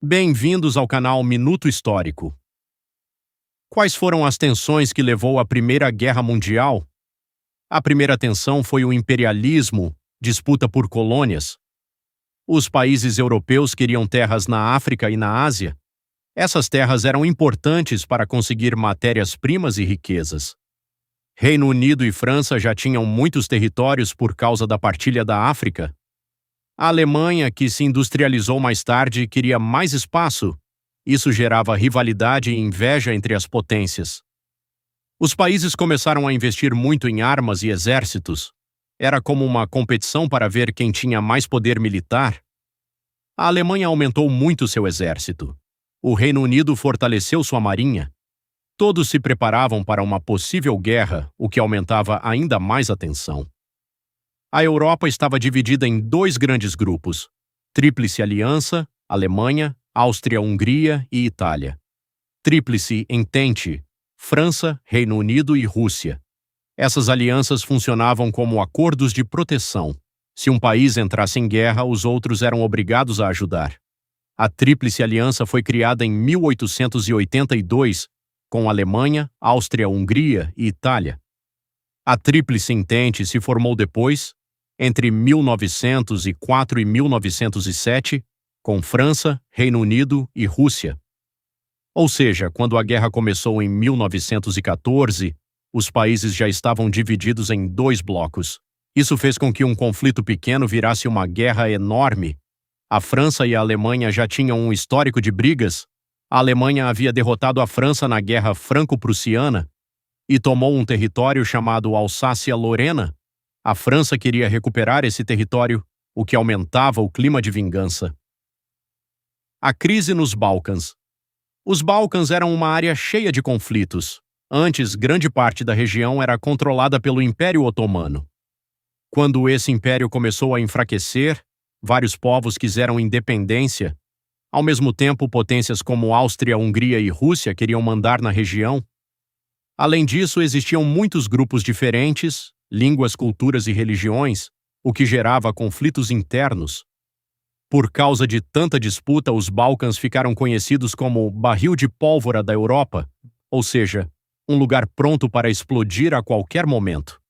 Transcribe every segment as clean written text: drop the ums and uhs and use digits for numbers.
Bem-vindos ao canal Minuto Histórico. Quais foram as tensões que levou à Primeira Guerra Mundial? A primeira tensão foi o imperialismo, disputa por colônias. Os países europeus queriam terras na África e na Ásia. Essas terras eram importantes para conseguir matérias-primas e riquezas. Reino Unido e França já tinham muitos territórios por causa da partilha da África. A Alemanha, que se industrializou mais tarde, queria mais espaço. Isso gerava rivalidade e inveja entre as potências. Os países começaram a investir muito em armas e exércitos. Era como uma competição para ver quem tinha mais poder militar. A Alemanha aumentou muito seu exército. O Reino Unido fortaleceu sua marinha. Todos se preparavam para uma possível guerra, o que aumentava ainda mais a tensão. A Europa estava dividida em dois grandes grupos: Tríplice Aliança, Alemanha, Áustria-Hungria e Itália. Tríplice Entente, França, Reino Unido e Rússia. Essas alianças funcionavam como acordos de proteção. Se um país entrasse em guerra, os outros eram obrigados a ajudar. A Tríplice Aliança foi criada em 1882, com Alemanha, Áustria-Hungria e Itália. A Tríplice Entente se formou depois, entre 1904 e 1907, com França, Reino Unido e Rússia. Ou seja, quando a guerra começou em 1914, os países já estavam divididos em dois blocos. Isso fez com que um conflito pequeno virasse uma guerra enorme. A França e a Alemanha já tinham um histórico de brigas. A Alemanha havia derrotado a França na Guerra Franco-Prussiana e tomou um território chamado Alsácia-Lorena. A França queria recuperar esse território, o que aumentava o clima de vingança. A crise nos Balcãs. Os Balcãs eram uma área cheia de conflitos. Antes, grande parte da região era controlada pelo Império Otomano. Quando esse império começou a enfraquecer, vários povos quiseram independência. Ao mesmo tempo, potências como Áustria, Hungria e Rússia queriam mandar na região. Além disso, existiam muitos grupos diferentes, línguas, culturas e religiões, o que gerava conflitos internos. Por causa de tanta disputa, os Balcãs ficaram conhecidos como o barril de pólvora da Europa, ou seja, um lugar pronto para explodir a qualquer momento.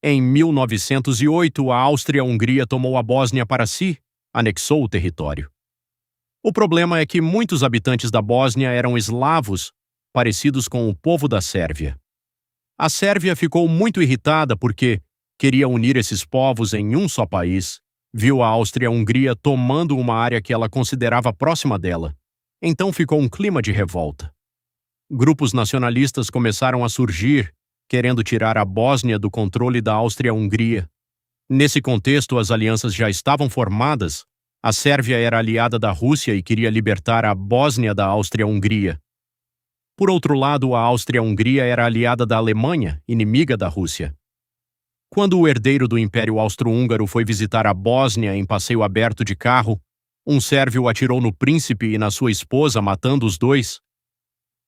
Em 1908, a Áustria-Hungria tomou a Bósnia para si, anexou o território. O problema é que muitos habitantes da Bósnia eram eslavos, parecidos com o povo da Sérvia. A Sérvia ficou muito irritada porque queria unir esses povos em um só país. Viu a Áustria-Hungria tomando uma área que ela considerava próxima dela. Então ficou um clima de revolta. Grupos nacionalistas começaram a surgir, querendo tirar a Bósnia do controle da Áustria-Hungria. Nesse contexto, as alianças já estavam formadas. A Sérvia era aliada da Rússia e queria libertar a Bósnia da Áustria-Hungria. Por outro lado, a Áustria-Hungria era aliada da Alemanha, inimiga da Rússia. Quando o herdeiro do Império Austro-Húngaro foi visitar a Bósnia em passeio aberto de carro, um sérvio atirou no príncipe e na sua esposa, matando os dois.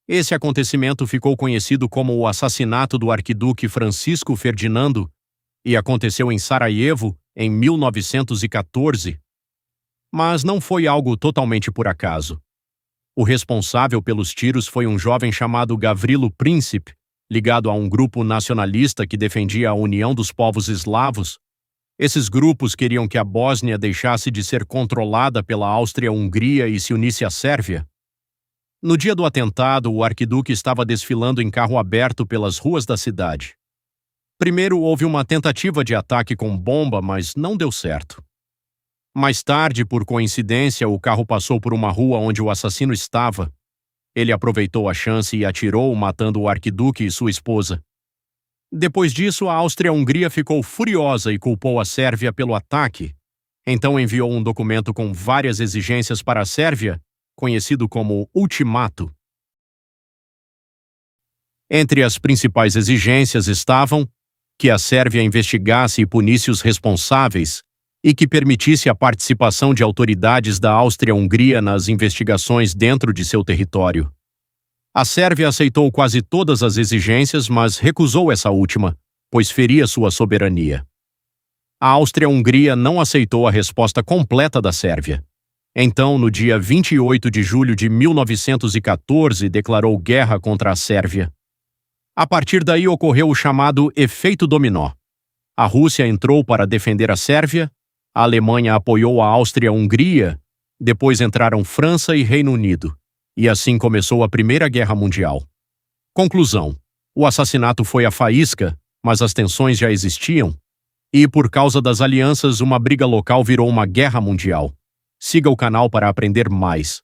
Esse acontecimento ficou conhecido como o assassinato do arquiduque Francisco Ferdinando e aconteceu em Sarajevo, em 1914. Mas não foi algo totalmente por acaso. O responsável pelos tiros foi um jovem chamado Gavrilo Princip, ligado a um grupo nacionalista que defendia a união dos povos eslavos. Esses grupos queriam que a Bósnia deixasse de ser controlada pela Áustria-Hungria e se unisse à Sérvia. No dia do atentado, o arquiduque estava desfilando em carro aberto pelas ruas da cidade. Primeiro houve uma tentativa de ataque com bomba, mas não deu certo. Mais tarde, por coincidência, o carro passou por uma rua onde o assassino estava. Ele aproveitou a chance e atirou, matando o arquiduque e sua esposa. Depois disso, a Áustria-Hungria ficou furiosa e culpou a Sérvia pelo ataque. Então enviou um documento com várias exigências para a Sérvia, conhecido como Ultimato. Entre as principais exigências estavam que a Sérvia investigasse e punisse os responsáveis e que permitisse a participação de autoridades da Áustria-Hungria nas investigações dentro de seu território. A Sérvia aceitou quase todas as exigências, mas recusou essa última, pois feria sua soberania. A Áustria-Hungria não aceitou a resposta completa da Sérvia. Então, no dia 28 de julho de 1914, declarou guerra contra a Sérvia. A partir daí ocorreu o chamado efeito dominó. A Rússia entrou para defender a Sérvia, a Alemanha apoiou a Áustria-Hungria, depois entraram França e Reino Unido, e assim começou a Primeira Guerra Mundial. Conclusão: o assassinato foi a faísca, mas as tensões já existiam, e por causa das alianças uma briga local virou uma guerra mundial. Siga o canal para aprender mais.